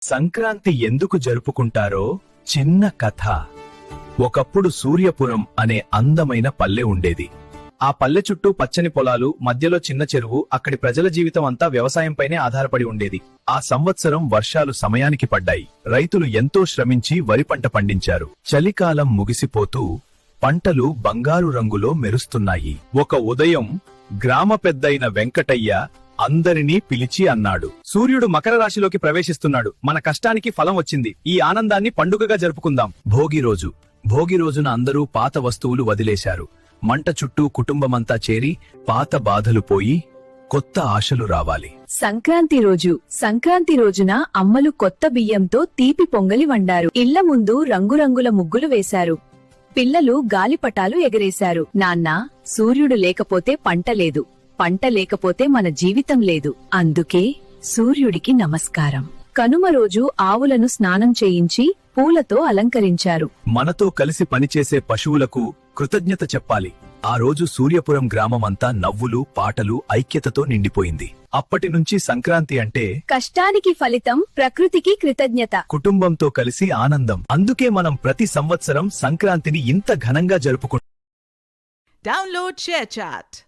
సంక్రాంతి ఎందుకు జరుపుకుంటారో చిన్న కథ. ఒకప్పుడు సూర్యపురం అనే అందమైన పల్లె ఉండేది. ఆ పల్లె చుట్టూ పచ్చని పొలాలు, మధ్యలో చిన్న చెరువు. అక్కడి ప్రజల జీవితం అంతా వ్యవసాయంపైనే ఆధారపడి ఉండేది. ఆ సంవత్సరం వర్షాలు సమయానికి పడ్డాయి. రైతులు ఎంతో శ్రమించి వరి పంట పండించారు. చలికాలం ముగిసిపోతూ పంటలు బంగారు రంగులో మెరుస్తున్నాయి. ఒక ఉదయం గ్రామ పెద్దయిన వెంకటయ్య అందరినీ పిలిచి అన్నాడు, సూర్యుడు మకర రాశిలోకి ప్రవేశిస్తున్నాడు. మన కష్టానికి ఫలం వచ్చింది. ఈ ఆనందాన్ని పండుగగా జరుపుకుందాం. భోగి రోజున అందరూ పాత వస్తువులు వదిలేశారు. మంట చుట్టూ కుటుంబమంతా చేరి పాత బాధలు పోయి కొత్త ఆశలు రావాలి. సంక్రాంతి రోజున అమ్మలు కొత్త బియ్యంతో తీపి పొంగలి వండారు. ఇళ్ల ముందు రంగురంగుల ముగ్గులు వేశారు. పిల్లలు గాలిపటాలు ఎగరేశారు. నాన్నా, సూర్యుడు లేకపోతే పంట లేదు, పంట లేకపోతే మన జీవితం లేదు. అందుకే సూర్యుడికి నమస్కారం. కనుమ రోజు ఆవులను స్నానం చేయించి పూలతో అలంకరించారు. మనతో కలిసి పనిచేసే పశువులకు కృతజ్ఞత చెప్పాలి. ఆ రోజు సూర్యపురం గ్రామమంతా నవ్వులు, పాటలు, ఐక్యతతో నిండిపోయింది. అప్పటినుంచి సంక్రాంతి అంటే కష్టానికి ఫలితం, ప్రకృతికి కృతజ్ఞత, కుటుంబంతో కలిసి ఆనందం. అందుకే మనం ప్రతి సంవత్సరం సంక్రాంతిని ఇంత ఘనంగా జరుపుకుంటాం. Download ShareChat.